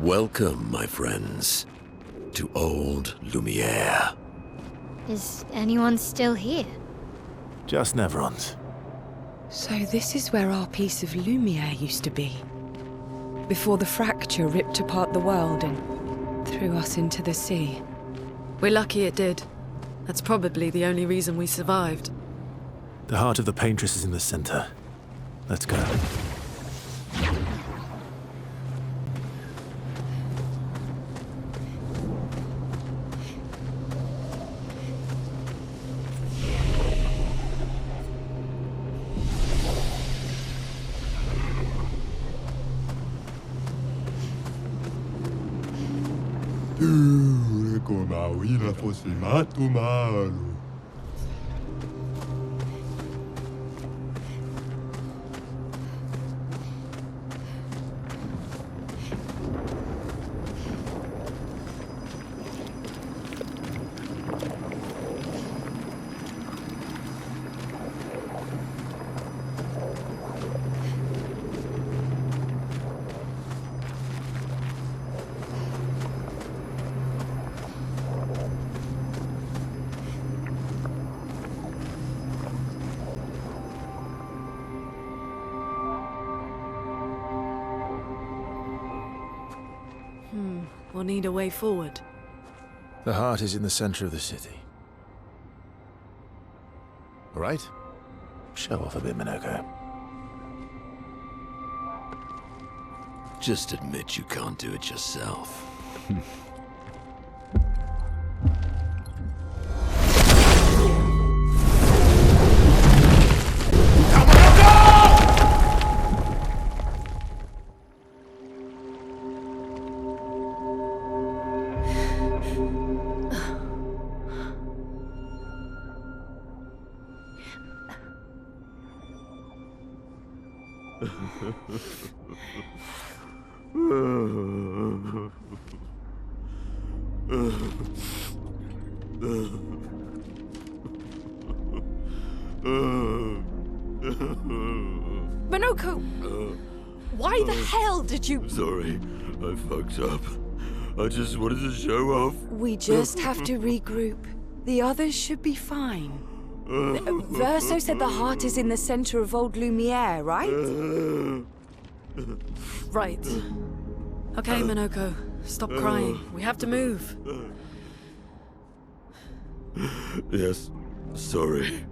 Welcome, my friends, to old Lumiere. Is anyone still here? Just Neverons. So this is where our piece of Lumiere used to be. Before the fracture ripped apart the world and threw us into the sea. We're lucky it did. That's probably the only reason we survived. The heart of the paintress is in the center. Let's go. Come a uila fosse mato malo. We'll need a way forward. The heart is in the center of the city. All right? Show off a bit, Minoko. Just admit you can't do it yourself. Minoko! Why the hell did you... Sorry, I fucked up. I just wanted to show off. We just have to regroup. The others should be fine. Verso said the heart is in the center of old Lumiere, right? Right. Okay, Minoko. Stop crying. We have to move. Yes, sorry.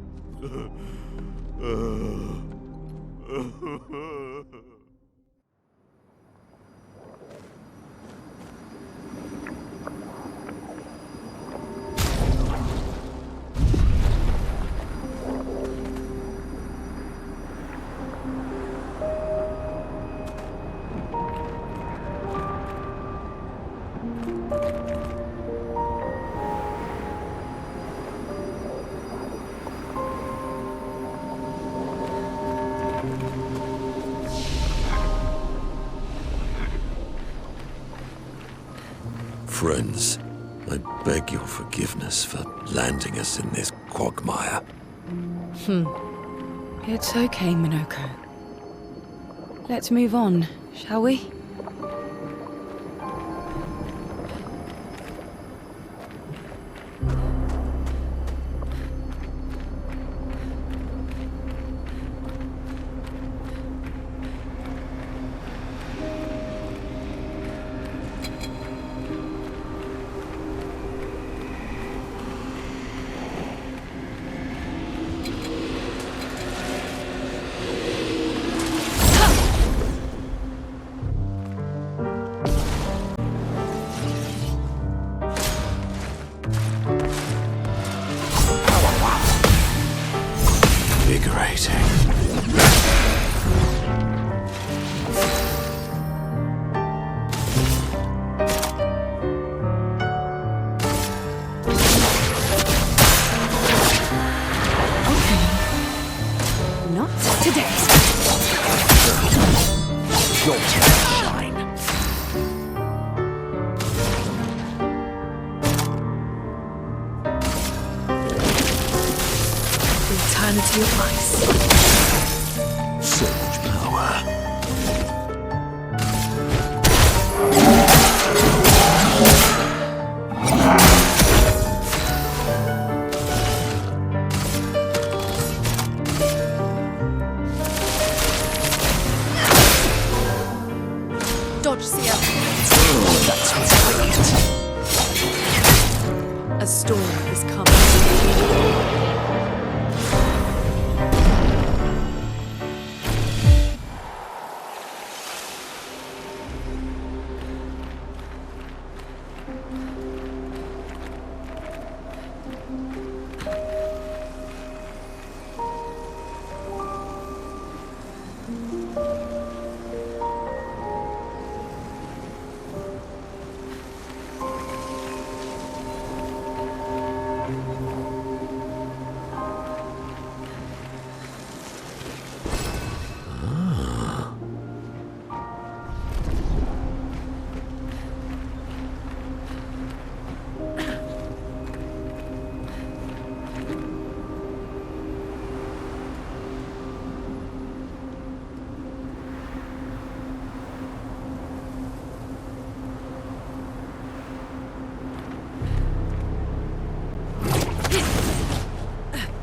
Friends, I beg your forgiveness for landing us in this quagmire. It's okay, Minoko. Let's move on, shall we? Eternity of ice. So much power.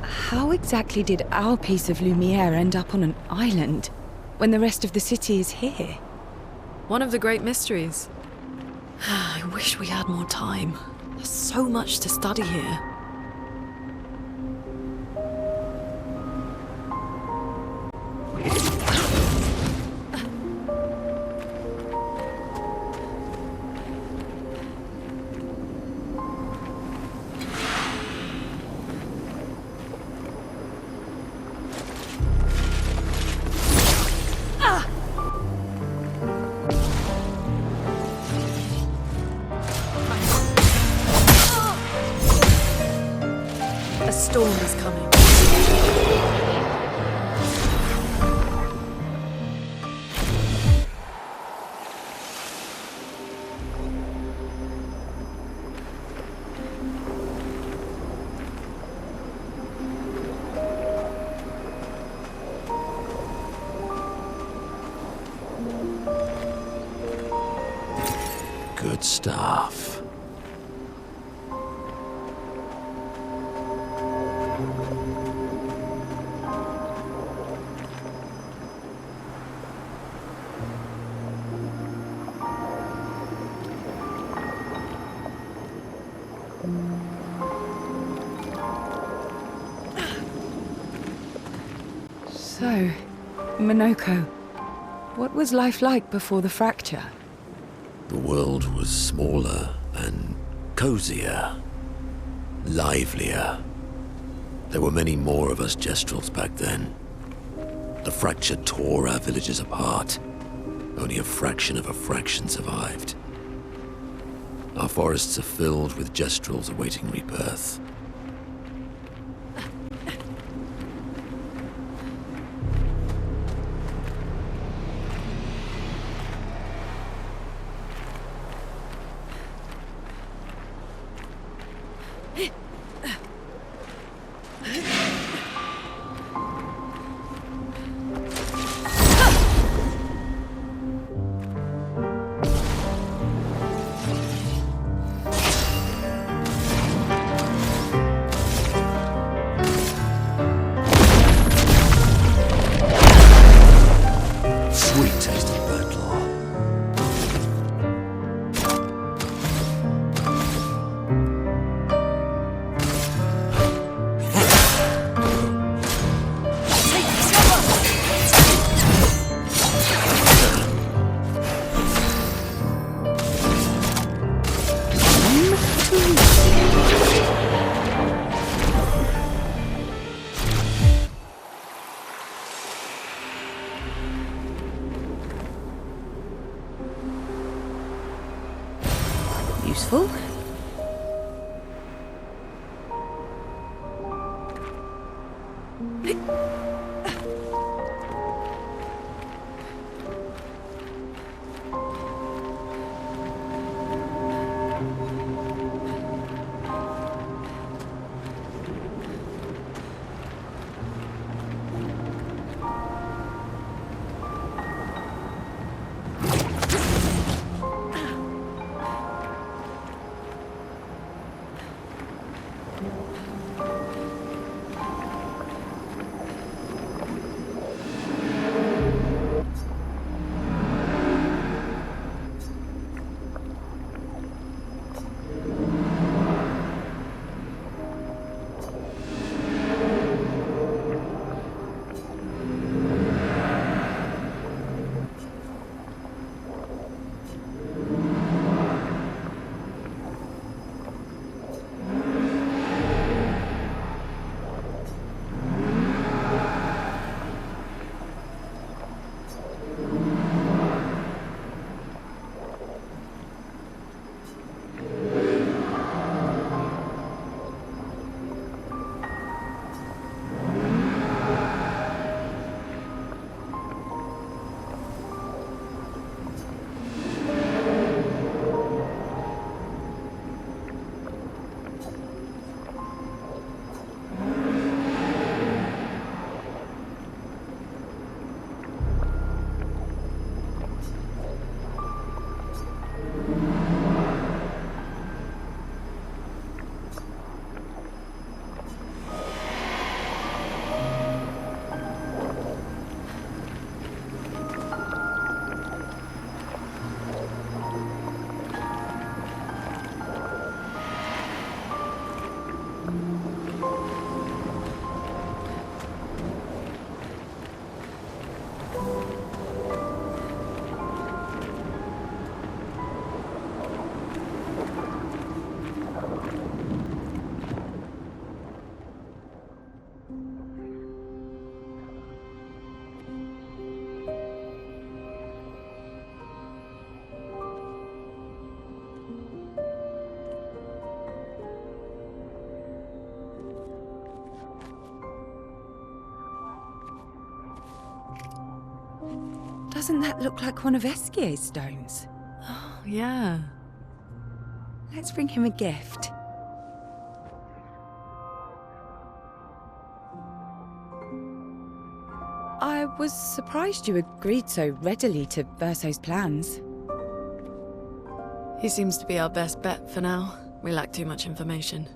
How exactly did our piece of Lumiere end up on an island when the rest of the city is here? One of the great mysteries. I wish we had more time. There's so much to study here. A storm is coming. Good stuff. So, Minoko, what was life like before the fracture? The world was smaller and cozier, livelier. There were many more of us Gestrels back then. The fracture tore our villages apart. Only a fraction of a fraction survived. Our forests are filled with Gestrels awaiting rebirth. Useful. Doesn't that look like one of Esquier's stones? Oh, yeah. Let's bring him a gift. I was surprised you agreed so readily to Verso's plans. He seems to be our best bet for now. We lack too much information.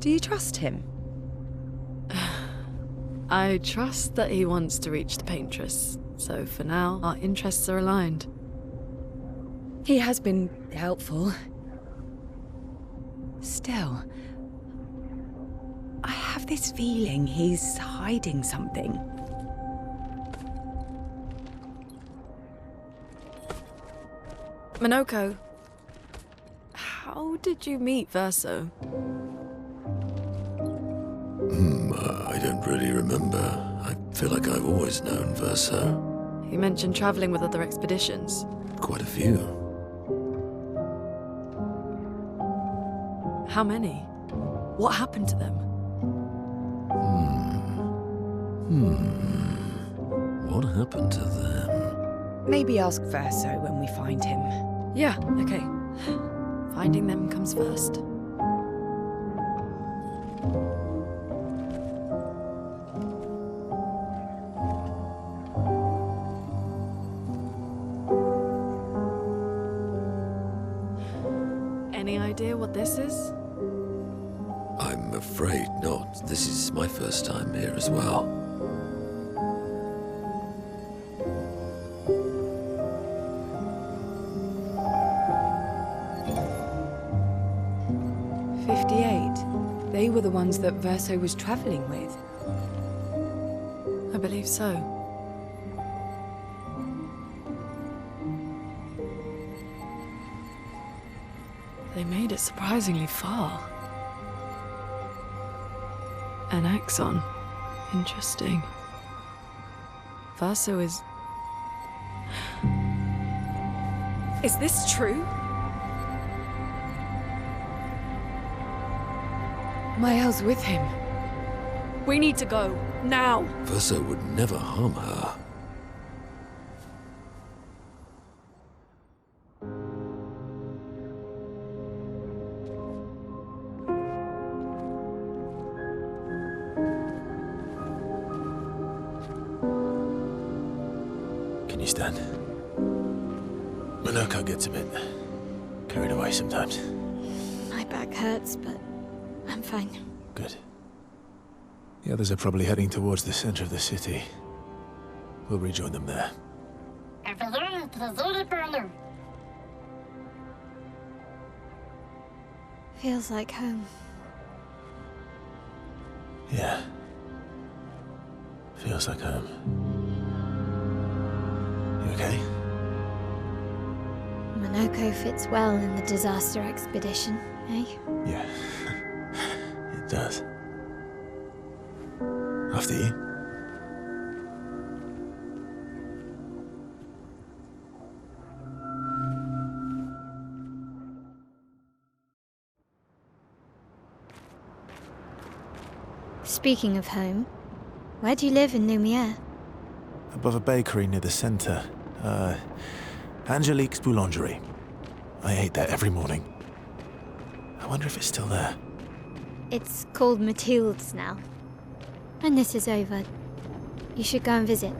Do you trust him? I trust that he wants to reach the paintress, so for now, our interests are aligned. He has been helpful. Still, I have this feeling he's hiding something. Minoko, how did you meet Verso? I don't really remember. I feel like I've always known Verso. You mentioned traveling with other expeditions. Quite a few. How many? What happened to them? What happened to them? Maybe ask Verso when we find him. Yeah, okay. Finding them comes first. Any idea what this is? I'm afraid not. This is my first time here as well. They were the ones that Verso was traveling with. I believe so. They made it surprisingly far. An axon. Interesting. Verso is... Is this true? Mael's with him. We need to go. Now! Verso would never harm her. Can you stand? Minoko gets a bit carried away sometimes. My back hurts, but I'm fine. Good. The others are probably heading towards the center of the city. We'll rejoin them there. Feels like home. Yeah. Feels like home. You okay? Minoko fits well in the disaster expedition, eh? Yeah. It does. After you. Speaking of home, where do you live in Lumiere? Above a bakery near the center. Angelique's Boulangerie. I ate there every morning. I wonder if it's still there. It's called Mathilde's now. When this is over, you should go and visit.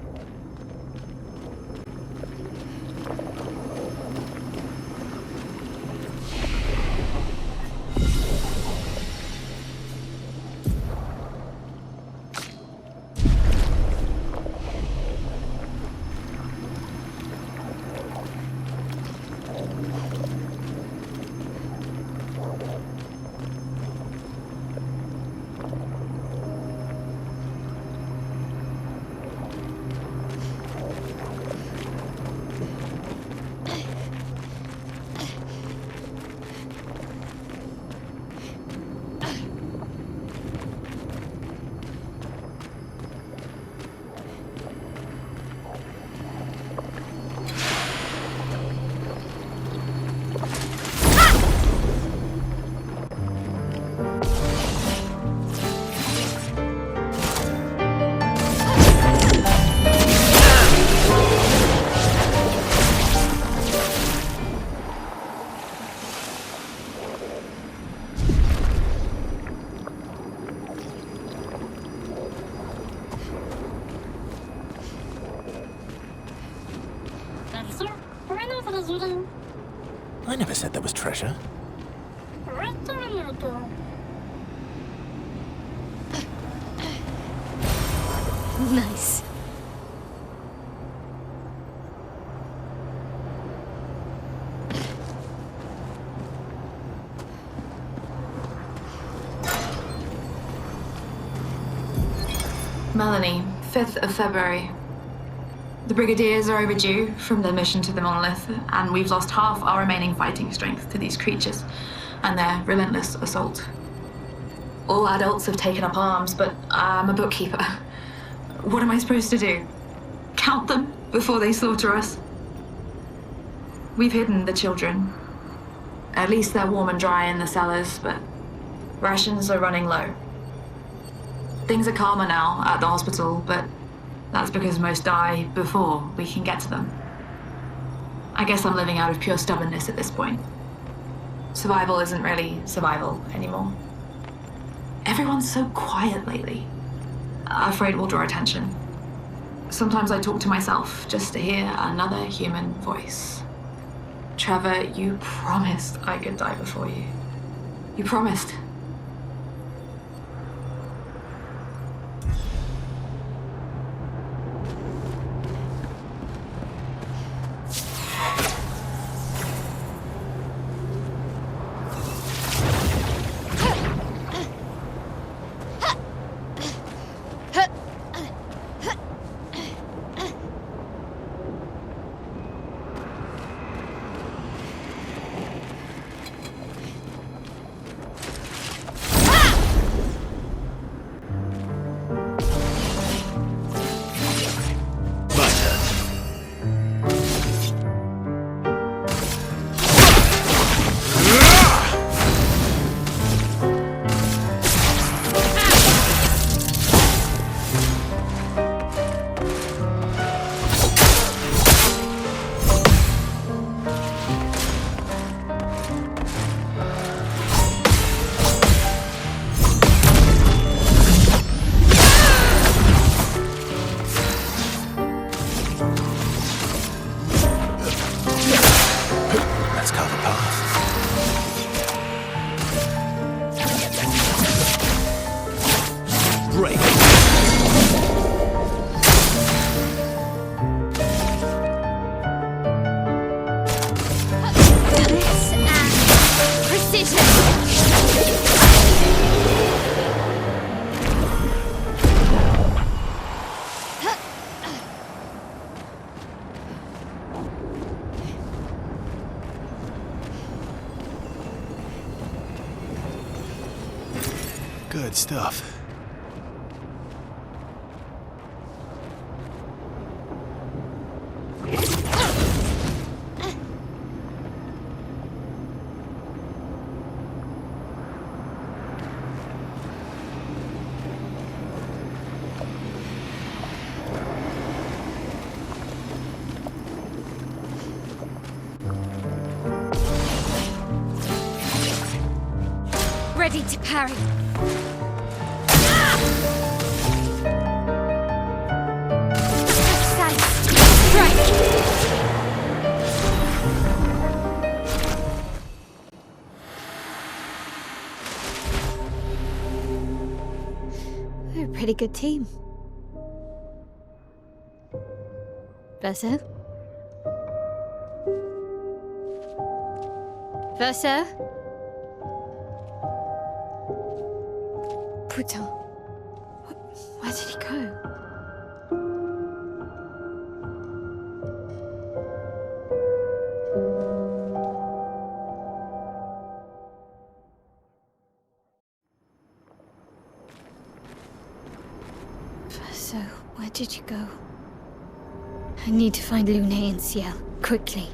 I never said there was treasure. Nice. Melanie, 5th of February. The Brigadiers are overdue from their mission to the monolith, and we've lost half our remaining fighting strength to these creatures and their relentless assault. All adults have taken up arms, but I'm a bookkeeper. What am I supposed to do? Count them before they slaughter us? We've hidden the children. At least they're warm and dry in the cellars, but rations are running low. Things are calmer now at the hospital, but that's because most die before we can get to them. I guess I'm living out of pure stubbornness at this point. Survival isn't really survival anymore. Everyone's so quiet lately. Afraid we'll draw attention. Sometimes I talk to myself just to hear another human voice. Trevor, you promised I could die before you. You promised. Good stuff. Ready to parry. We're a pretty good team. Verso? Verso? Putain. Where did he go? Verso, where did you go? I need to find Lune and Ciel, quickly.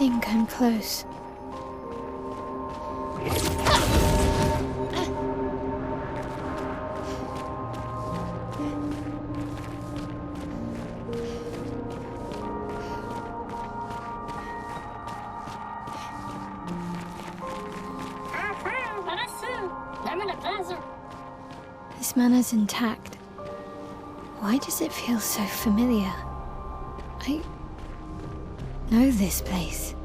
think I'm close. This manner's intact. Why does it feel so familiar? I know this place.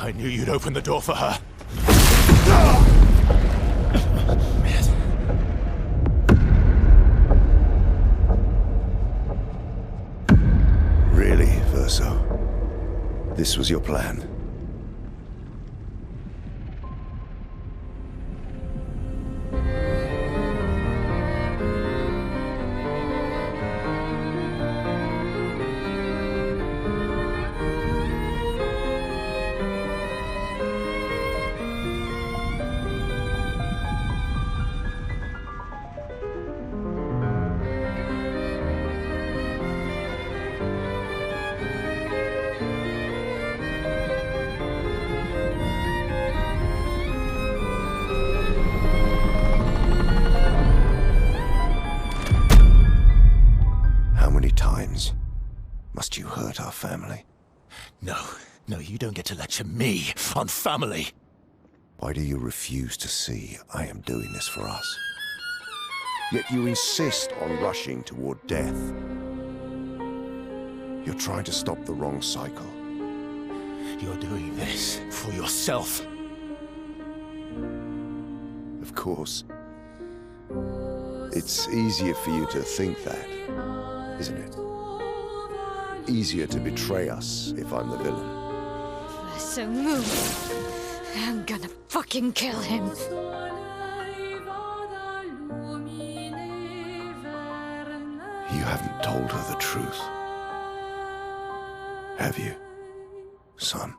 I knew you'd open the door for her. Really, Verso? This was your plan? Must you hurt our family? No, you don't get to lecture me on family. Why do you refuse to see I am doing this for us? Yet you insist on rushing toward death. You're trying to stop the wrong cycle. You're doing this for yourself. Of course. It's easier for you to think that, isn't it? Easier to betray us if I'm the villain. So move. I'm gonna fucking kill him. You haven't told her the truth. Have you, son?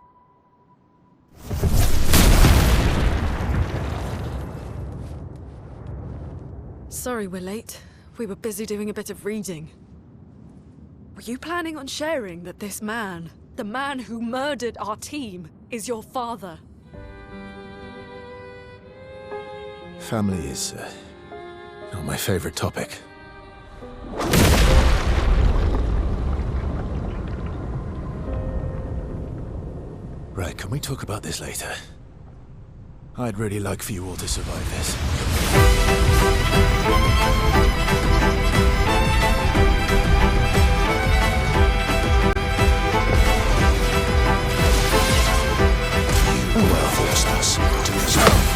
Sorry we're late. We were busy doing a bit of reading. Were you planning on sharing that this man, the man who murdered our team, is your father? Family is not my favorite topic. Right, can we talk about this later? I'd really like for you all to survive this. Well, forced us to resolve.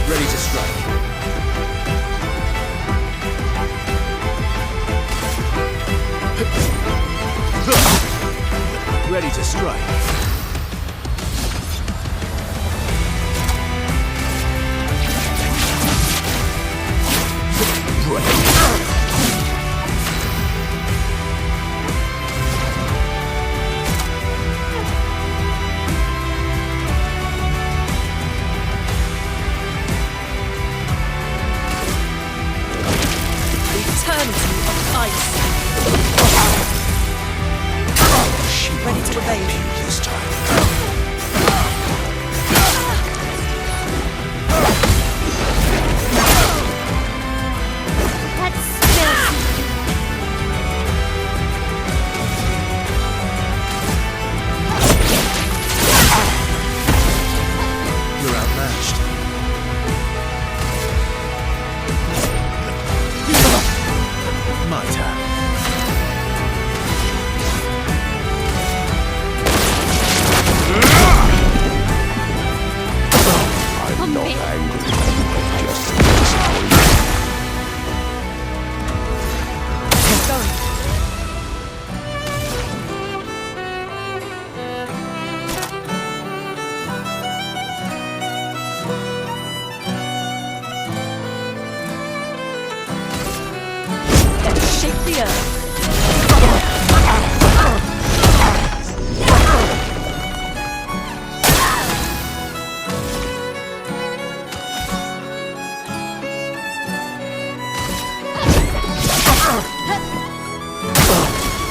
Ready to strike. strike.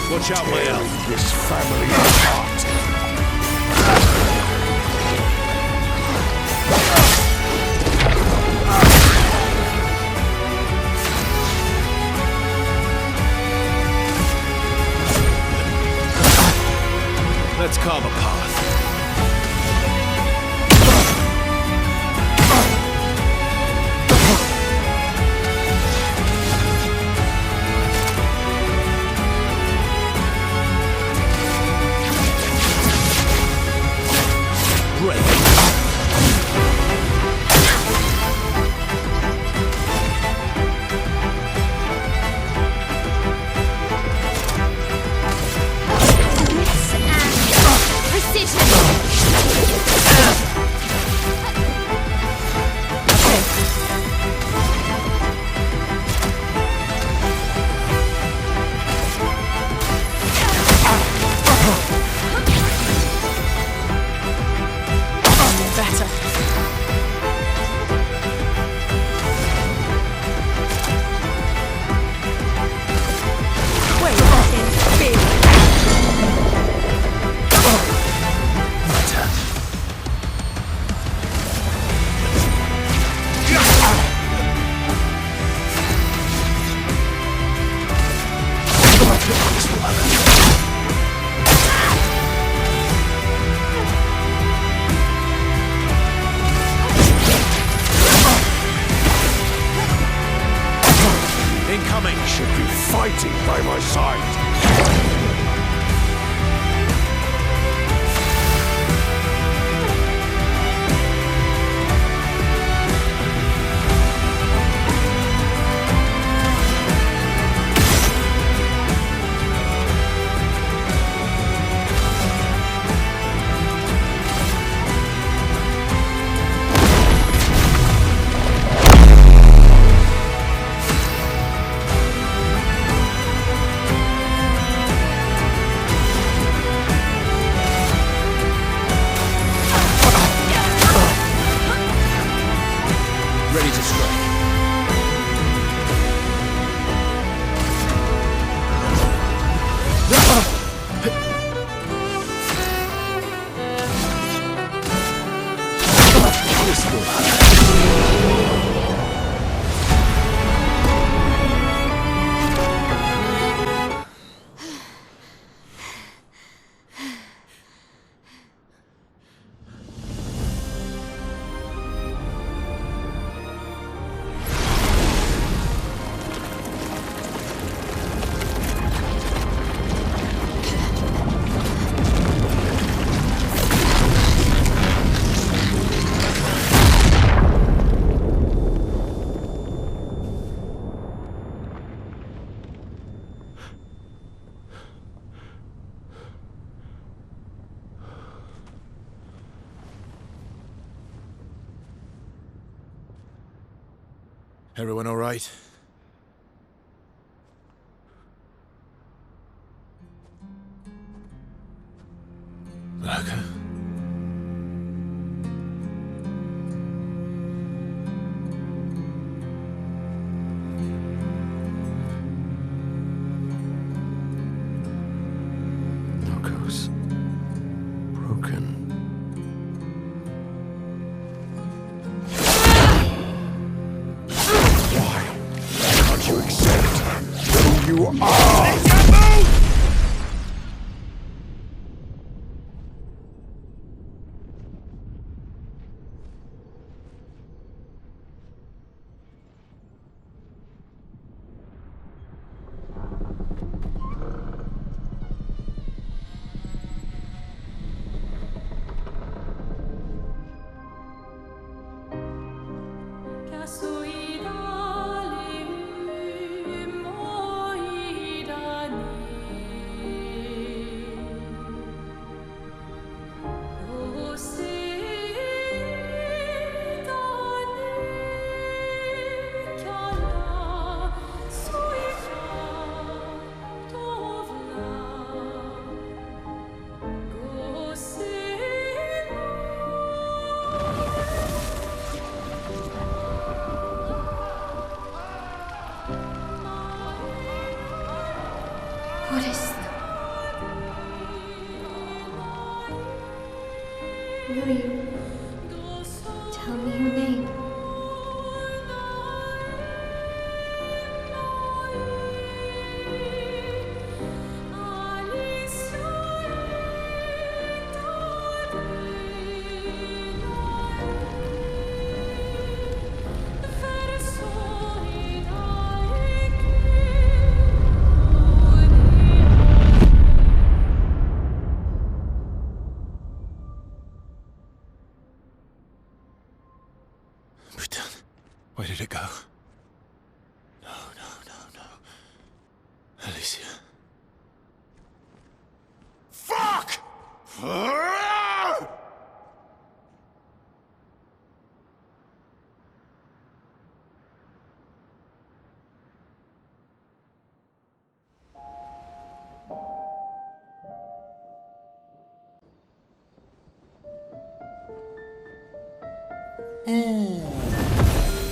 Watch out, my elf. This family apart. Let's carve a path. Should be fighting by my side. Everyone all right? Okay. Logos. Broken. Can't you accept who you are? What is that? Who are you? Tell me your name. Where did it go? No, no, no, no. Alicia. Fuck!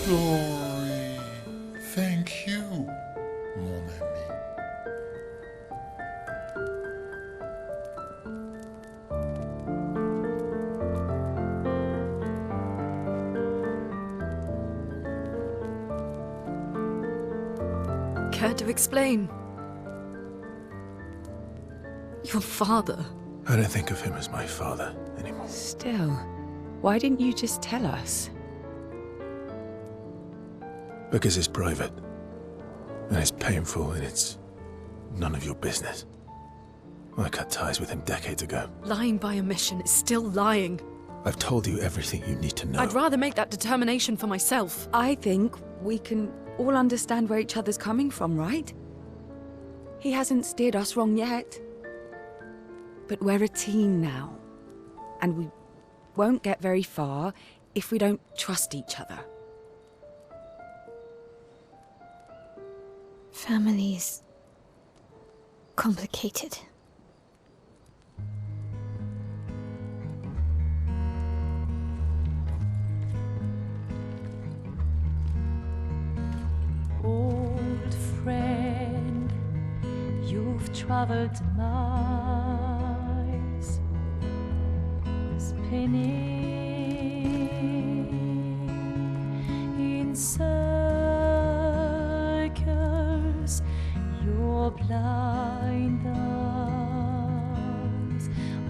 Glory. Thank you, mon ami. Care to explain? Your father. I don't think of him as my father anymore. Still, why didn't you just tell us? Because it's private. And it's painful and it's none of your business. I cut ties with him decades ago. Lying by omission is still lying. I've told you everything you need to know. I'd rather make that determination for myself. I think we can all understand where each other's coming from, right? He hasn't steered us wrong yet. But we're a team now. And we won't get very far if we don't trust each other. Family's complicated. Old friend, you've traveled miles, spinning in circles, your blind eyes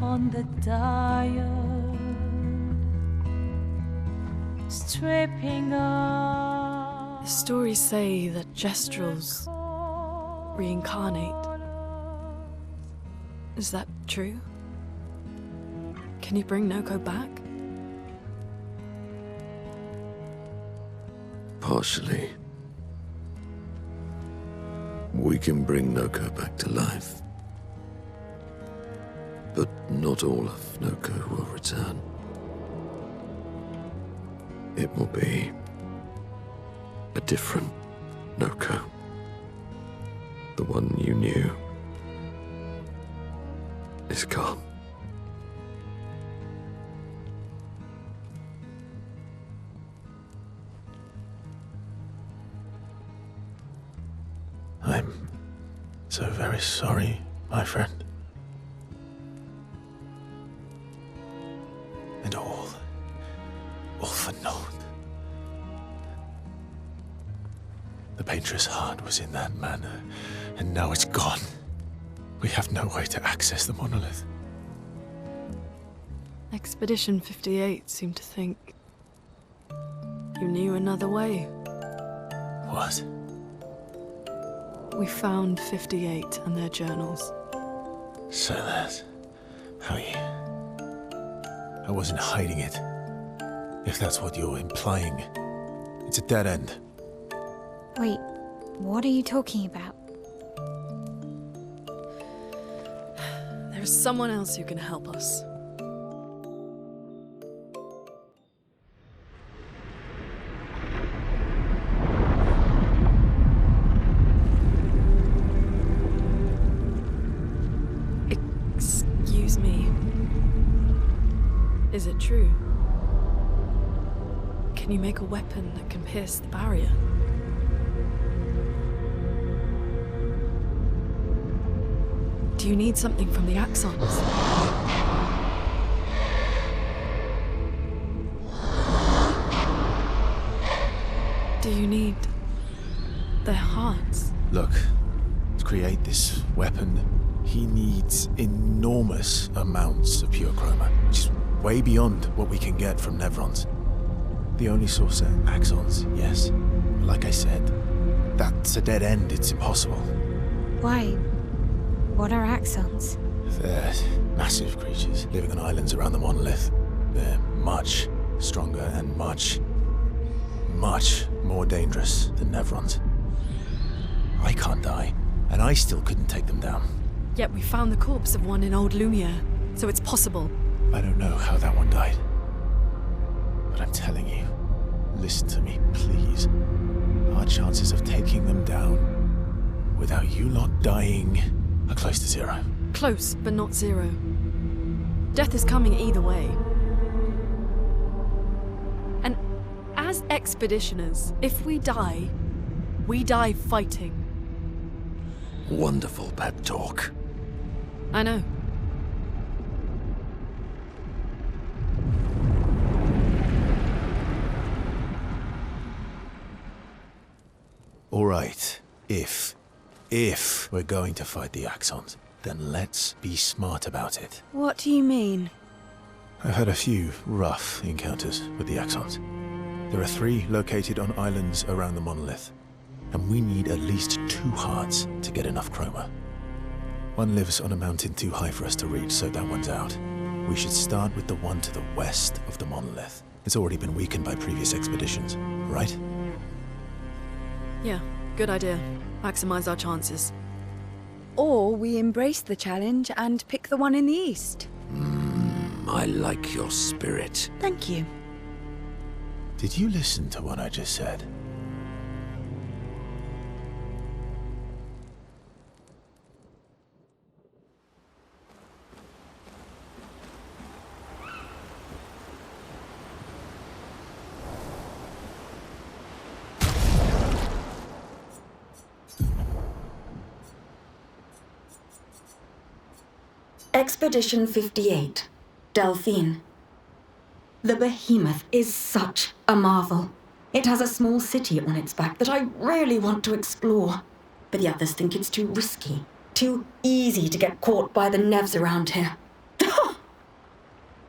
on the dial, stripping off. The stories say that Gestrels reincarnate. Is that true? Can you bring Noko back? Partially. We can bring Noko back to life. But not all of Noko will return. It will be A different Noko. The one you knew is gone. I'm so very sorry, my friend. And all for naught. The painter's heart was in that manor, and now it's gone. We have no way to access the monolith. Expedition 58 seemed to think you knew another way. What? We found 58 and their journals. So that's how you... I wasn't hiding it. If that's what you're implying. It's a dead end. Wait, what are you talking about? There's someone else who can help us. Excuse me. Is it true? Can you make a weapon that can pierce the barrier? Do you need something from the axons? Do you need their hearts? Look, to create this weapon, he needs enormous amounts of pure chroma, which is way beyond what we can get from Nevrons. The only source are axons, yes. But like I said, that's a dead end, it's impossible. Why? What are axons? They're massive creatures living on islands around the monolith. They're much stronger and much more dangerous than Nevrons. I can't die, and I still couldn't take them down. Yet we found the corpse of one in old Lumiere, so it's possible. I don't know how that one died. But I'm telling you, listen to me, please. Our chances of taking them down without you lot dying are close to zero. Close, but not zero. Death is coming either way. And as expeditioners, if we die fighting. Wonderful pep talk. I know. All right, if we're going to fight the Axons, then let's be smart about it. What do you mean? I've had a few rough encounters with the Axons. There are 3 located on islands around the monolith, and we need at least 2 hearts to get enough chroma. One lives on a mountain too high for us to reach, so that one's out. We should start with the one to the west of the monolith. It's already been weakened by previous expeditions, right? Yeah, good idea. Maximize our chances. Or we embrace the challenge and pick the one in the east. I like your spirit. Thank you. Did you listen to what I just said? Expedition 58, Delphine. The behemoth is such a marvel. It has a small city on its back that I really want to explore, but the others think it's too risky, too easy to get caught by the Nevs around here.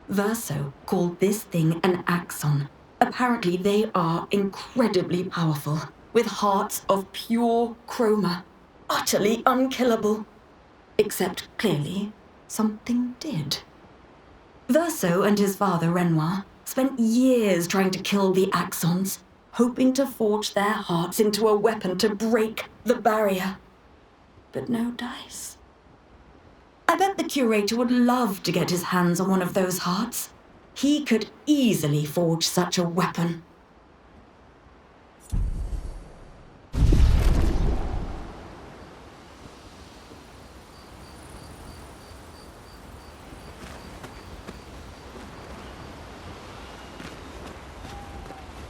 Verso called this thing an axon. Apparently they are incredibly powerful, with hearts of pure chroma, utterly unkillable. Except, clearly, something did. Verso and his father, Renoir, spent years trying to kill the Axons, hoping to forge their hearts into a weapon to break the barrier. But no dice. I bet the curator would love to get his hands on one of those hearts. He could easily forge such a weapon.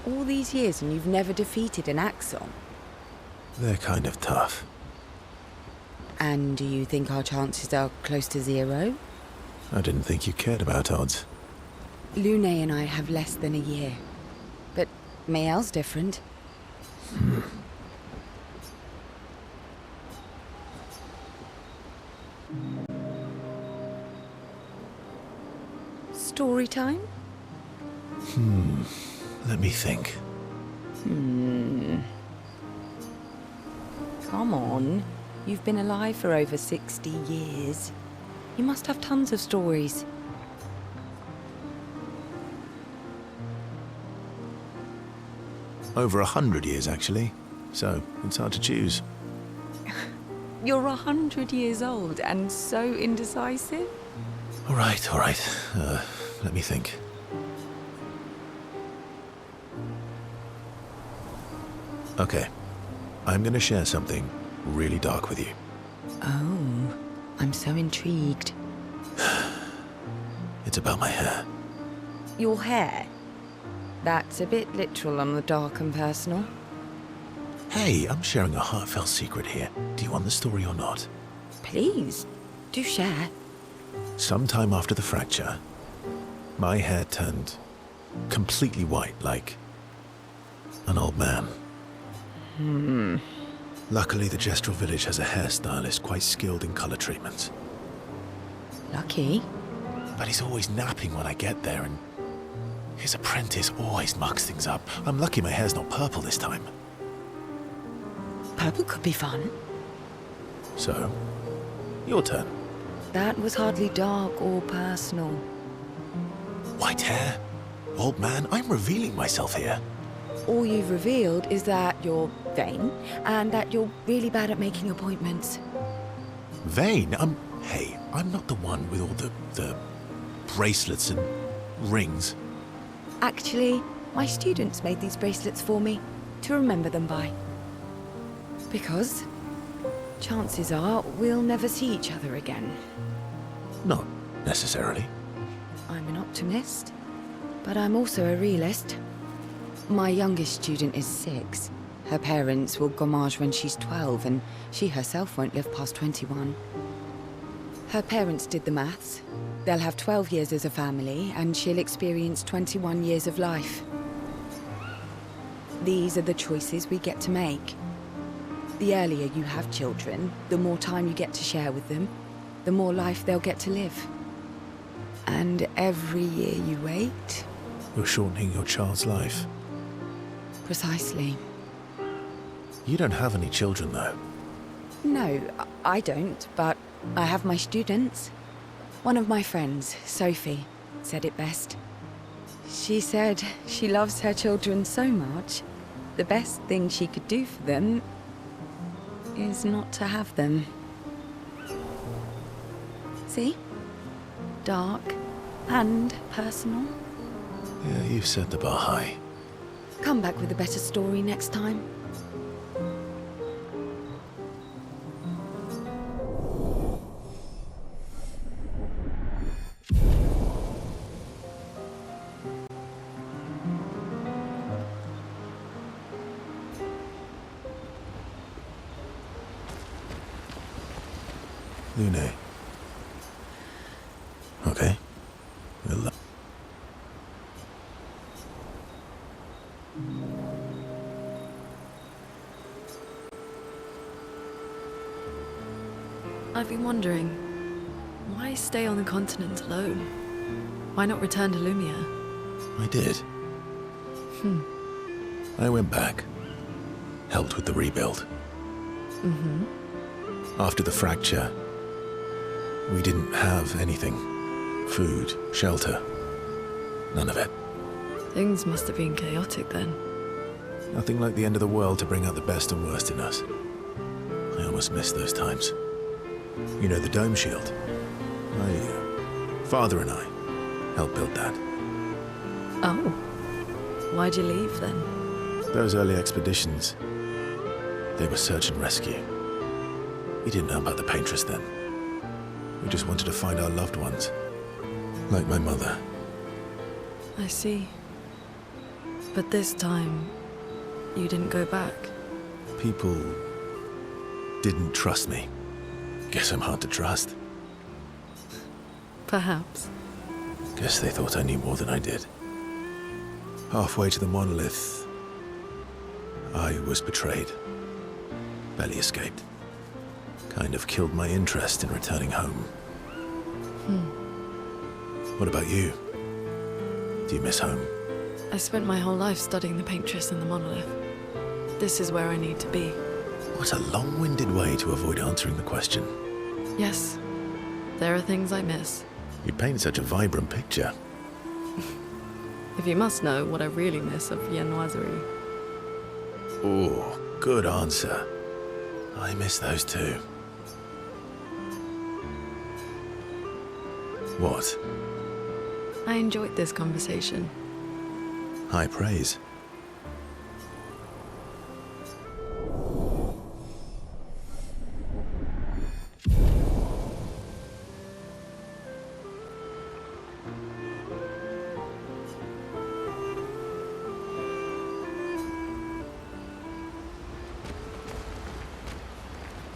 All these years and you've never defeated an Axon? They're kind of tough. And do you think our chances are close to 0? I didn't think you cared about odds. Lune and I have less than a year. But Mael's different. Story time? Let me think. Come on. You've been alive for over 60 years. You must have tons of stories. Over 100 years, actually. So, it's hard to choose. You're 100 years old and so indecisive? All right. Let me think. Okay. I'm gonna share something really dark with you. Oh, I'm so intrigued. It's about my hair. Your hair? That's a bit literal on the dark and personal. Hey, I'm sharing a heartfelt secret here. Do you want the story or not? Please, do share. Sometime after the fracture, my hair turned completely white, like an old man. Luckily, the Gestural village has a hairstylist quite skilled in color treatments. Lucky? But he's always napping when I get there, and his apprentice always mucks things up. I'm lucky my hair's not purple this time. Purple could be fun. So, your turn. That was hardly dark or personal. White hair? Old man, I'm revealing myself here. All you've revealed is that you're vain, and that you're really bad at making appointments. Vain? Hey, I'm not the one with all the bracelets and rings. Actually, my students made these bracelets for me, to remember them by. Because chances are we'll never see each other again. Not necessarily. I'm an optimist, but I'm also a realist. My youngest student is 6. Her parents will gommage when she's 12, and she herself won't live past 21. Her parents did the maths. They'll have 12 years as a family, and she'll experience 21 years of life. These are the choices we get to make. The earlier you have children, the more time you get to share with them, the more life they'll get to live. And every year you wait... You're shortening your child's life. Precisely. You don't have any children, though. No, I don't, but I have my students. One of my friends, Sophie, said it best. She said she loves her children so much, the best thing she could do for them is not to have them. See? Dark and personal. Yeah, you've set the bar high. Come back with a better story next time. Lune. Okay. We'll... I've been wondering, why stay on the continent alone? Why not return to Lumiere? I did. I went back. Helped with the rebuild. After the fracture, we didn't have anything. Food, shelter. None of it. Things must have been chaotic then. Nothing like the end of the world to bring out the best and worst in us. I almost missed those times. You know, the dome shield. My father and I helped build that. Oh. Why'd you leave then? Those early expeditions, they were search and rescue. We didn't know about the paintress then. We just wanted to find our loved ones. Like my mother. I see. But this time, you didn't go back. People didn't trust me. Guess I'm hard to trust. Perhaps. Guess they thought I knew more than I did. Halfway to the monolith, I was betrayed. Barely escaped. Kind of killed my interest in returning home. What about you? Do you miss home? I spent my whole life studying the paintress and the monolith. This is where I need to be. What a long-winded way to avoid answering the question. Yes, there are things I miss. You paint such a vibrant picture. If you must know what I really miss of viennoiserie. Oh, good answer. I miss those too. What? I enjoyed this conversation. High praise.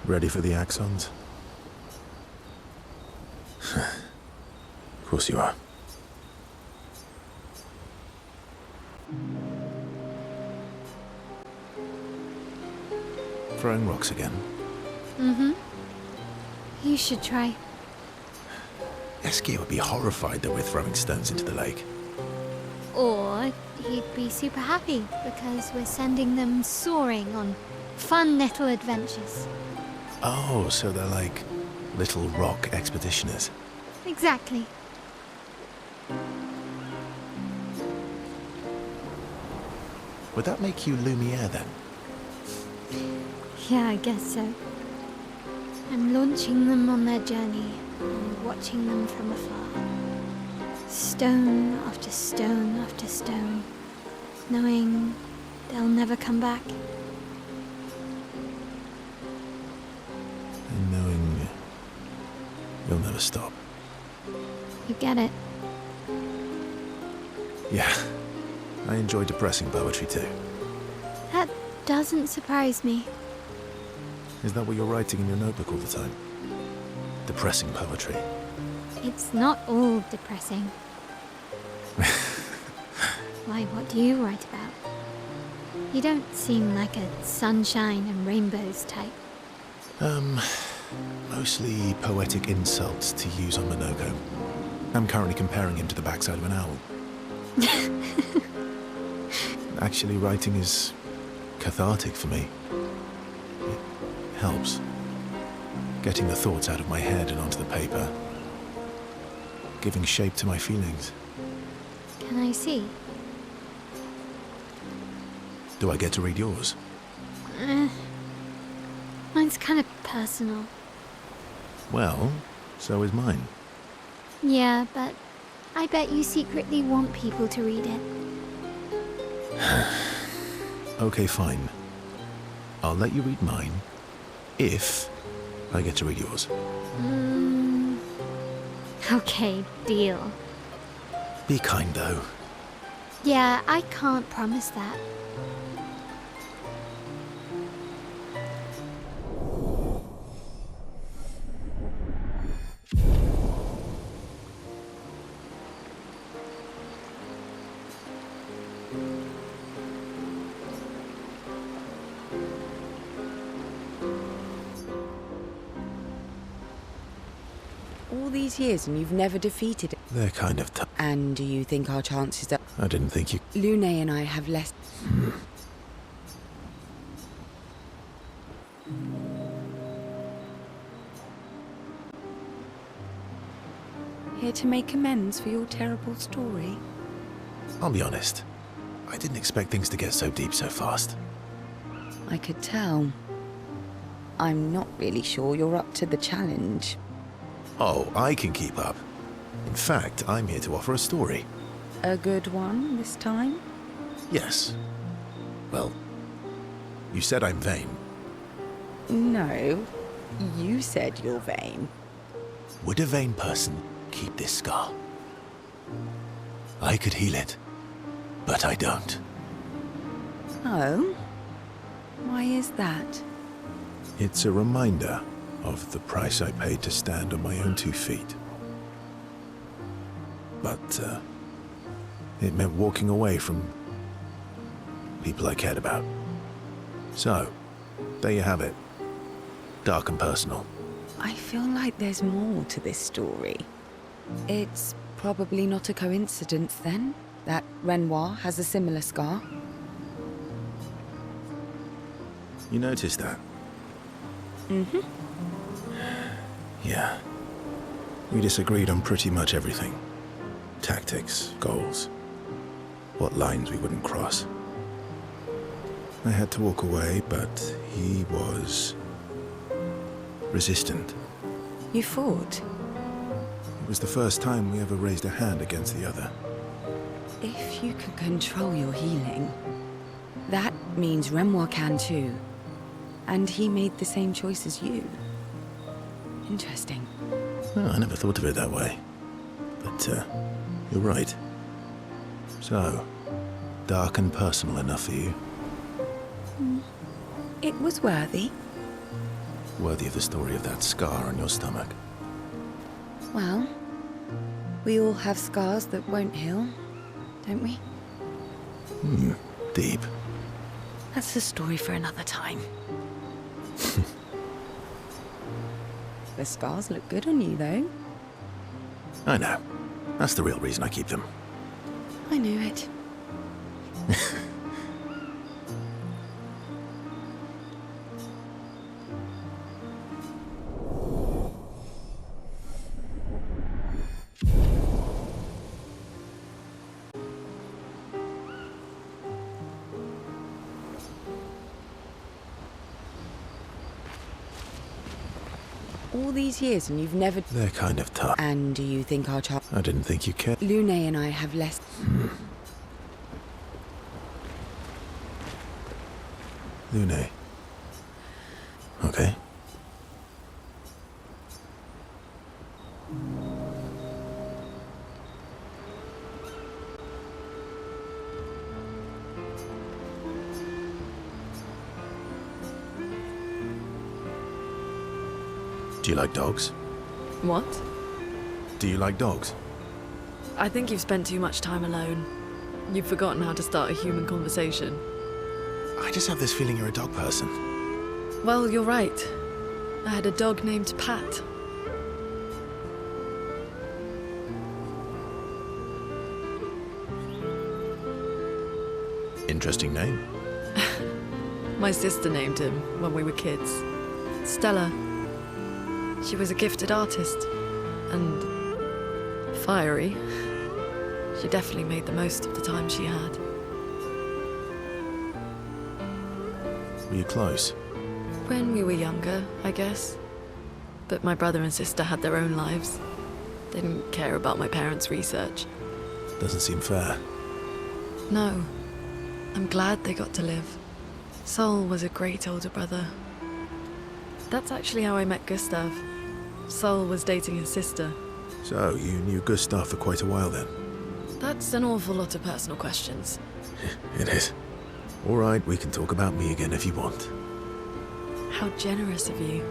Ready for the axons? Of course you are. Throwing rocks again? Mm-hmm. You should try. Eski would be horrified that we're throwing stones into the lake. Or he'd be super happy because we're sending them soaring on fun little adventures. Oh, so they're like little rock expeditioners. Exactly. Would that make you Lumiere then? Yeah, I guess so. I'm launching them on their journey and watching them from afar. Stone after stone after stone, knowing they'll never come back. And knowing you'll never stop. You get it? Yeah, I enjoy depressing poetry too. That doesn't surprise me. Is that what you're writing in your notebook all the time? Depressing poetry. It's not all depressing. Why, what do you write about? You don't seem like a sunshine and rainbows type. Mostly poetic insults to use on Monoko. I'm currently comparing him to the backside of an owl. Actually, writing is cathartic for me. It helps. Getting the thoughts out of my head and onto the paper. Giving shape to my feelings. Can I see? Do I get to read yours? Mine's kind of personal. Well, so is mine. Yeah, but I bet you secretly want people to read it. Okay, fine. I'll let you read mine, if I get to read yours. Okay, deal. Be kind, though. Yeah, I can't promise that. All these years and you've never defeated it. They're kind of tough. And do you think our chances are... I didn't think you... Lune and I have less... Here to make amends for your terrible story? I'll be honest. I didn't expect things to get so deep so fast. I could tell. I'm not really sure you're up to the challenge. Oh, I can keep up. In fact, I'm here to offer a story. A good one this time? Yes. Well, you said I'm vain. No, you said you're vain. Would a vain person keep this scar? I could heal it, but I don't. Oh? Why is that? It's a reminder of the price I paid to stand on my own 2 feet. But, it meant walking away from people I cared about. So, there you have it. Dark and personal. I feel like there's more to this story. It's probably not a coincidence, then, that Renoir has a similar scar. You noticed that? Mm-hmm. Yeah. We disagreed on pretty much everything. Tactics, goals, what lines we wouldn't cross. I had to walk away, but he was resistant. You fought? It was the first time we ever raised a hand against the other. If you can control your healing, that means Renoir can too. And he made the same choice as you. Interesting. Oh, I never thought of it that way. But, you're right. So, dark and personal enough for you? It was worthy. Worthy of the story of that scar on your stomach. Well, we all have scars that won't heal, don't we? Deep. That's a story for another time. The scars look good on you, though. I know. That's the real reason I keep them. I knew it. All these years and you've never... They're kind of tough. And do you think our child... I didn't think you cared. Lune and I have less... Lune. Okay. Do you like dogs? What? Do you like dogs? I think you've spent too much time alone. You've forgotten how to start a human conversation. I just have this feeling you're a dog person. Well, you're right. I had a dog named Pat. Interesting name. My sister named him when we were kids. Stella. She was a gifted artist. And fiery. She definitely made the most of the time she had. Were you close? When we were younger, I guess. But my brother and sister had their own lives. They didn't care about my parents' research. Doesn't seem fair. No. I'm glad they got to live. Sol was a great older brother. That's actually how I met Gustav. Sol was dating his sister. So, you knew Gustav for quite a while then? That's an awful lot of personal questions. It is. All right, we can talk about me again if you want. How generous of you.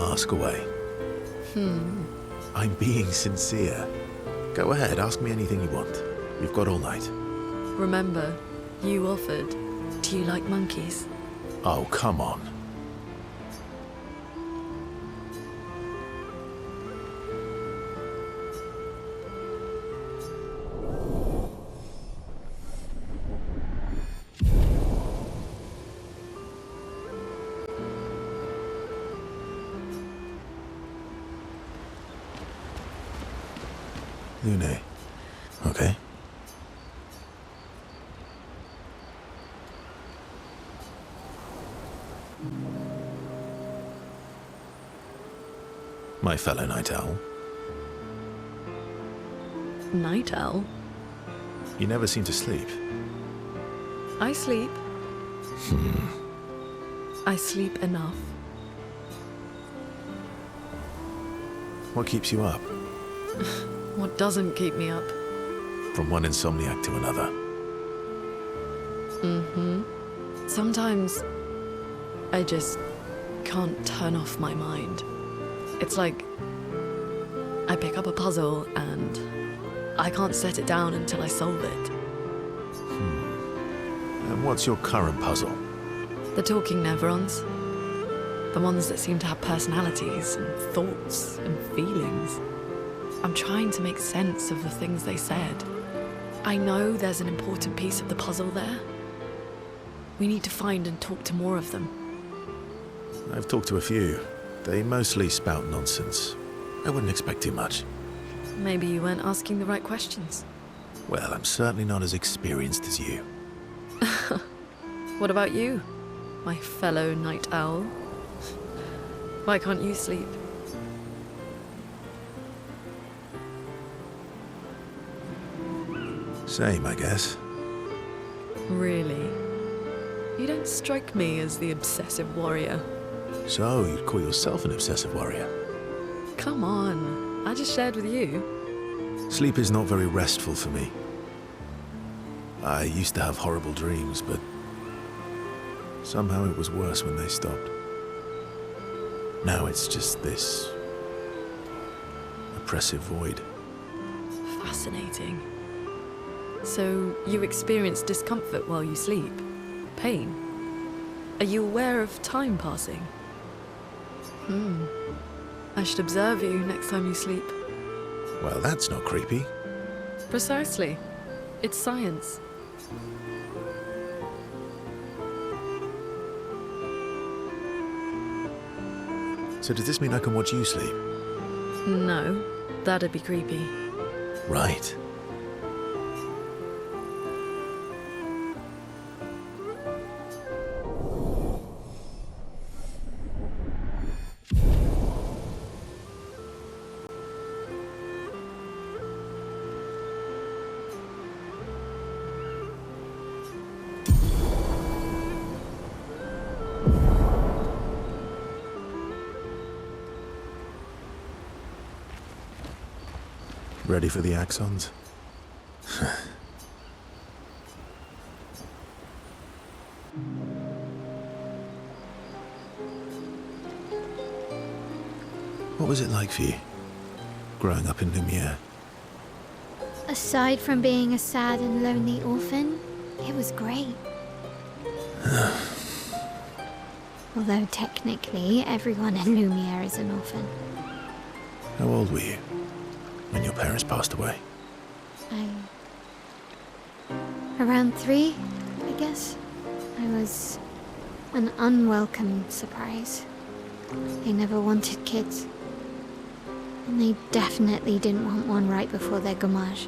Ask away. I'm being sincere. Go ahead, ask me anything you want. You've got all night. Remember, you offered. Do you like monkeys? Oh, come on. Lune. Okay. My fellow night owl. Night owl? You never seem to sleep. I sleep. I sleep enough. What keeps you up? What doesn't keep me up? From one insomniac to another. Sometimes I just can't turn off my mind. It's like I pick up a puzzle and I can't set it down until I solve it. And what's your current puzzle? The talking Neverons. The ones that seem to have personalities and thoughts and feelings. I'm trying to make sense of the things they said. I know there's an important piece of the puzzle there. We need to find and talk to more of them. I've talked to a few. They mostly spout nonsense. I wouldn't expect too much. Maybe you weren't asking the right questions. Well, I'm certainly not as experienced as you. What about you, my fellow night owl? Why can't you sleep? Same, I guess. Really? You don't strike me as the obsessive warrior. So, you'd call yourself an obsessive warrior? Come on, I just shared with you. Sleep is not very restful for me. I used to have horrible dreams, but somehow it was worse when they stopped. Now it's just this oppressive void. Fascinating. So, you experience discomfort while you sleep? Pain? Are you aware of time passing? I should observe you next time you sleep. Well, that's not creepy. Precisely. It's science. So does this mean I can watch you sleep? No, that'd be creepy. Right. Ready for the axons? What was it like for you, growing up in Lumiere? Aside from being a sad and lonely orphan, it was great. Although technically, everyone in Lumiere is an orphan. How old were you when your parents passed away? Around 3, I guess. I was an unwelcome surprise. They never wanted kids. And they definitely didn't want one right before their gommage.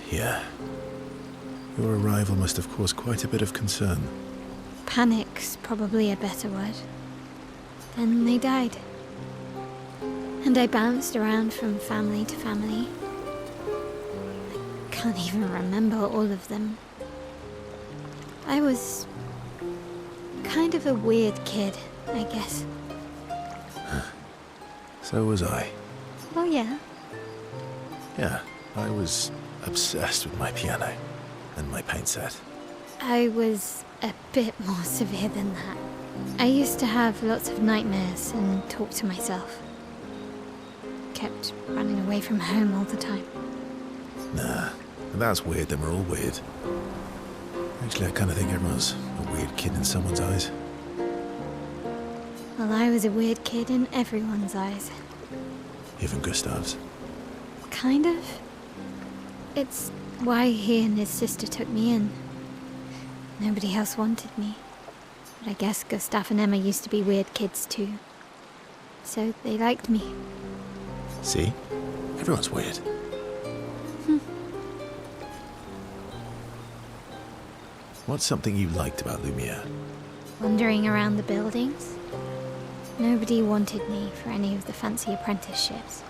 Yeah. Your arrival must have caused quite a bit of concern. Panic's probably a better word. Then they died. And I bounced around from family to family. I can't even remember all of them. I was kind of a weird kid, I guess. So was I. Oh yeah? Yeah, I was obsessed with my piano and my paint set. I was a bit more severe than that. I used to have lots of nightmares and talk to myself. Kept running away from home all the time. Nah, if that's weird, then we're all weird. Actually, I kind of think everyone's a weird kid in someone's eyes. Well, I was a weird kid in everyone's eyes. Even Gustav's. Kind of. It's why he and his sister took me in. Nobody else wanted me. But I guess Gustav and Emma used to be weird kids too. So they liked me. See? Everyone's weird. What's something you liked about Lumiere? Wandering around the buildings. Nobody wanted me for any of the fancy apprenticeships.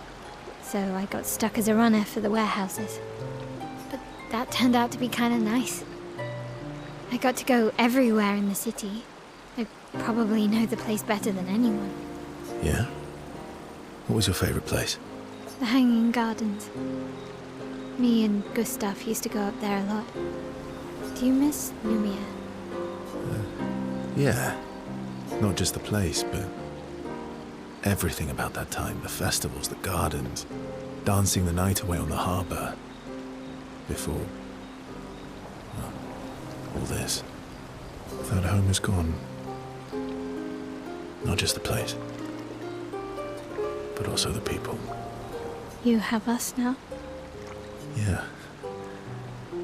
So I got stuck as a runner for the warehouses. But that turned out to be kind of nice. I got to go everywhere in the city. I probably know the place better than anyone. Yeah? What was your favorite place? The Hanging Gardens. Me and Gustav used to go up there a lot. Do you miss Lumiere? Yeah. Not just the place, but everything about that time. The festivals, the gardens, dancing the night away on the harbour. Before, well, all this. That home is gone. Not just the place, but also the people. You have us now? Yeah.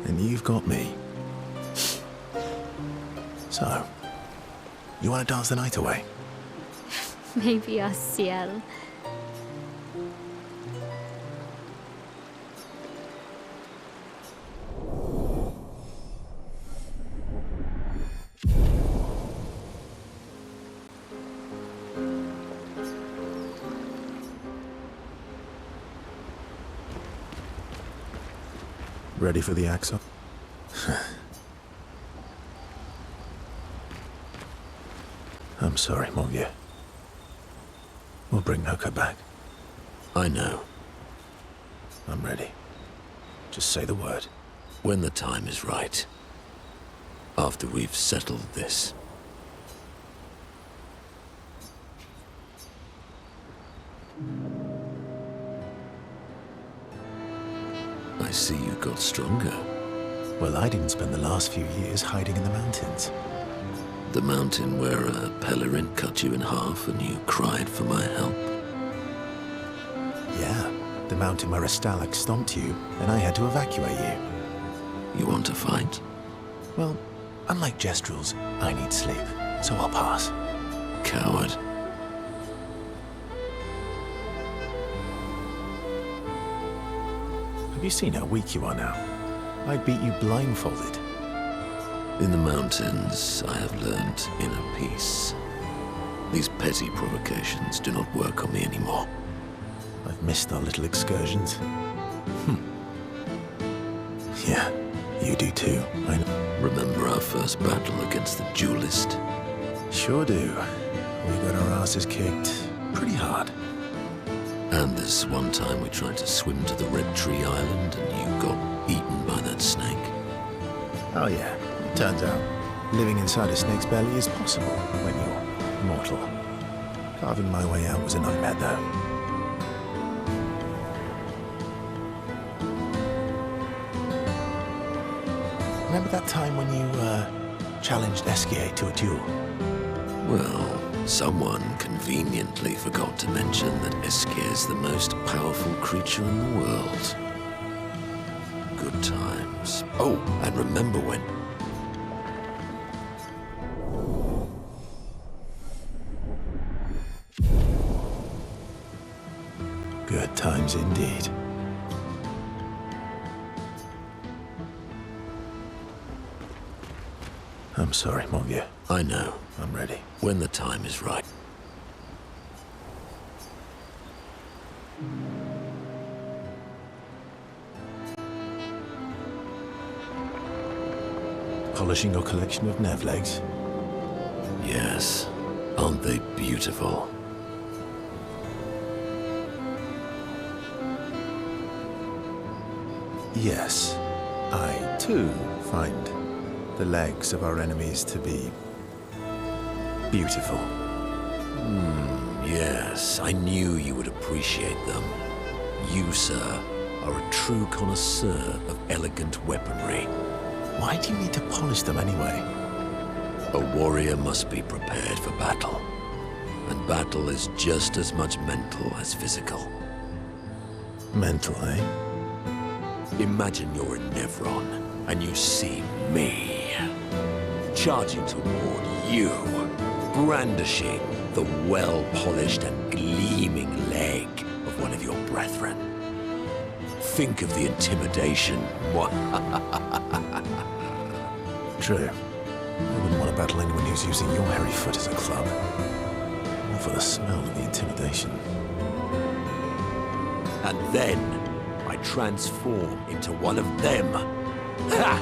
And you've got me. So, you want to dance the night away? Maybe us, Ciel. Ready for the axle? I'm sorry, mon vieux. We'll bring Noka back. I know. I'm ready. Just say the word. When the time is right. After we've settled this. I see you got stronger. Well, I didn't spend the last few years hiding in the mountains. The mountain where a pelerin cut you in half and you cried for my help? Yeah, the mountain where a Stalak stomped you and I had to evacuate you. You want to fight? Well, unlike Gestrels, I need sleep, so I'll pass. Coward. Have you seen how weak you are now? I beat you blindfolded. In the mountains, I have learned inner peace. These petty provocations do not work on me anymore. I've missed our little excursions. Yeah, you do too, I know. Remember our first battle against the duelist? Sure do. We got our asses kicked pretty hard. And this one time we tried to swim to the Red Tree Island and you got eaten by that snake. Oh yeah, it turns out living inside a snake's belly is possible when you're mortal. Carving my way out was a nightmare though. Remember that time when you challenged Esquier to a duel? Well, someone conveniently forgot to mention that Esquier is the most powerful creature in the world. Good times. Oh, and remember when... Good times indeed. I'm sorry, mon vieux. I know. I'm ready. When the time is right. Polishing your collection of nav legs? Yes. Aren't they beautiful? Yes. I, too, find the legs of our enemies to be beautiful. Yes, I knew you would appreciate them. You, sir, are a true connoisseur of elegant weaponry. Why do you need to polish them anyway? A warrior must be prepared for battle. And battle is just as much mental as physical. Mental, eh? Imagine you're in Nevron, and you see me charging toward you, brandishing the well-polished and gleaming leg of one of your brethren. Think of the intimidation. True. I wouldn't want to battle anyone who's using your hairy foot as a club. Not for the smell of the intimidation. And then I transform into one of them. Ha!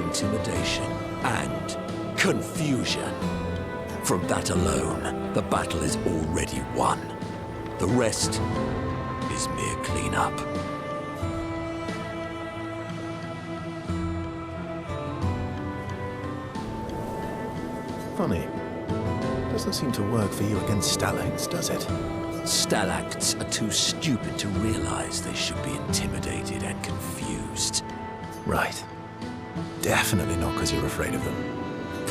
Intimidation and confusion. From that alone, the battle is already won. The rest is mere cleanup. Funny. Doesn't seem to work for you against stalactites, does it? Stalactites are too stupid to realize they should be intimidated and confused. Right. Definitely not because you're afraid of them.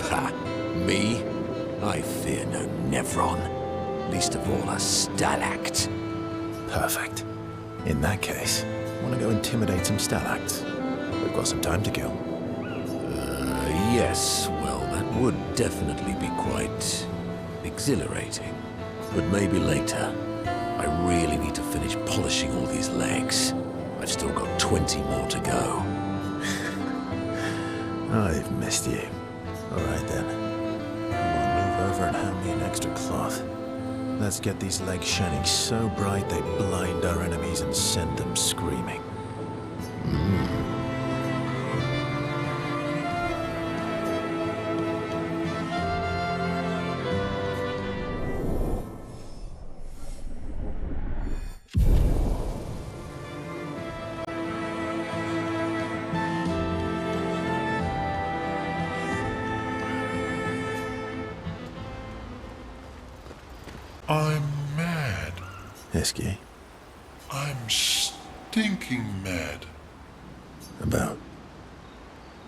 Ha! Me? I fear no Nevron. Least of all a stalact. Perfect. In that case, want to go intimidate some stalactites? We've got some time to kill. Yes, well, that would definitely be quite exhilarating. But maybe later. I really need to finish polishing all these legs. I've still got 20 more to go. I've missed you. All right then. Come on, move over and hand me an extra cloth. Let's get these legs shining so bright they blind our enemies and send them screaming. I'm mad. Esky, I'm stinking mad. about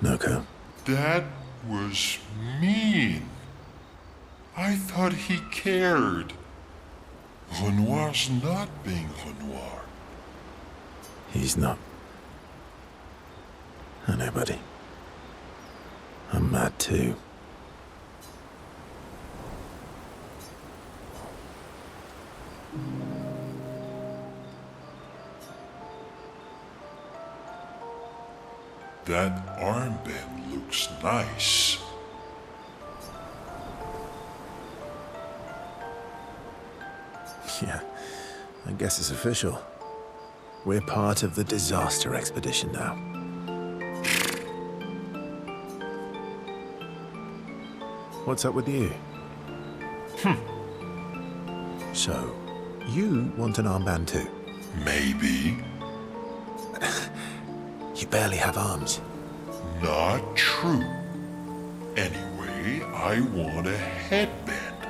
Noko. That was mean. I thought he cared. Renoir's not being Renoir. He's not. I know, buddy. I'm mad too. That armband looks nice. Yeah, I guess it's official. We're part of the disaster expedition now. What's up with you? So, you want an armband too? Maybe. You barely have arms. Not true. Anyway, I want a headband.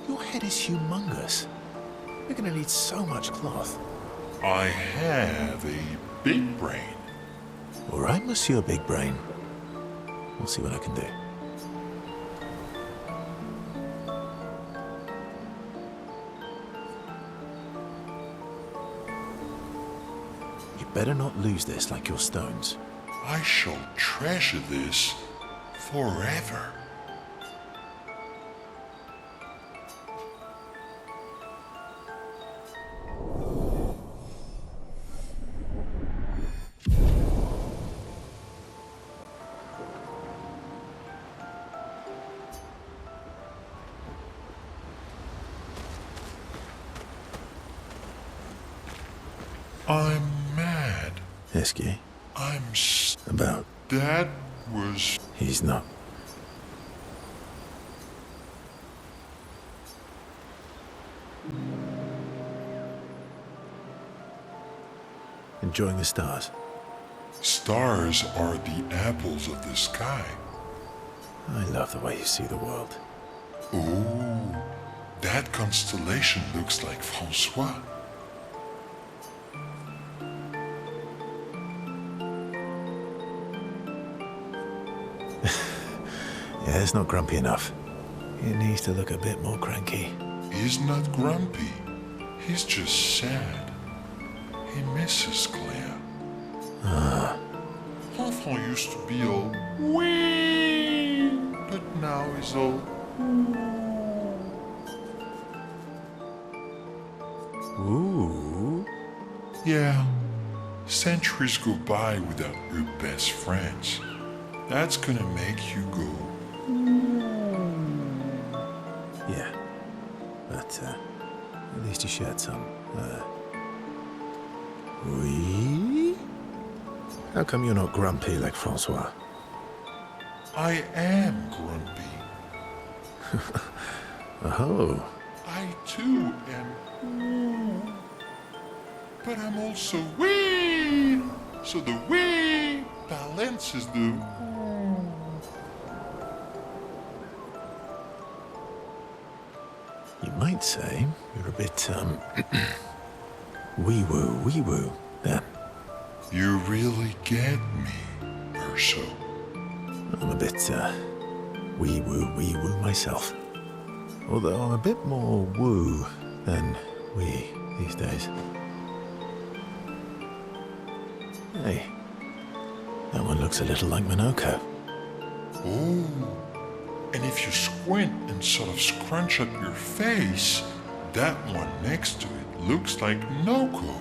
Your head is humongous. You're gonna need so much cloth. I have a big brain. All right, Monsieur Big Brain. We'll see what I can do. You better not lose this like your stones. I shall treasure this forever. I'm mad. Esky, I'm about. That was... He's not. Enjoying the stars. Stars are the apples of the sky. I love the way you see the world. Ooh, that constellation looks like Francois. Yeah, it's not grumpy enough. It needs to look a bit more cranky. He's not grumpy. He's just sad. He misses Claire. L'enfant used to be all wee, but now he's all Ooh. yeah. Centuries go by without your best friends. That's gonna make you go. Yeah. But, at least you shared some. Oui? How come you're not grumpy like Francois? I am grumpy. Oh. I too am. but I'm also wee. So the wee balances the You might say you're a bit, wee-woo then. You really get me, Urso. I'm a bit, wee-woo myself. Although I'm a bit more woo than wee these days. Hey, that one looks a little like Minoko. Oh, and if you squint and sort of scrunch up your face, that one next to it looks like Noko.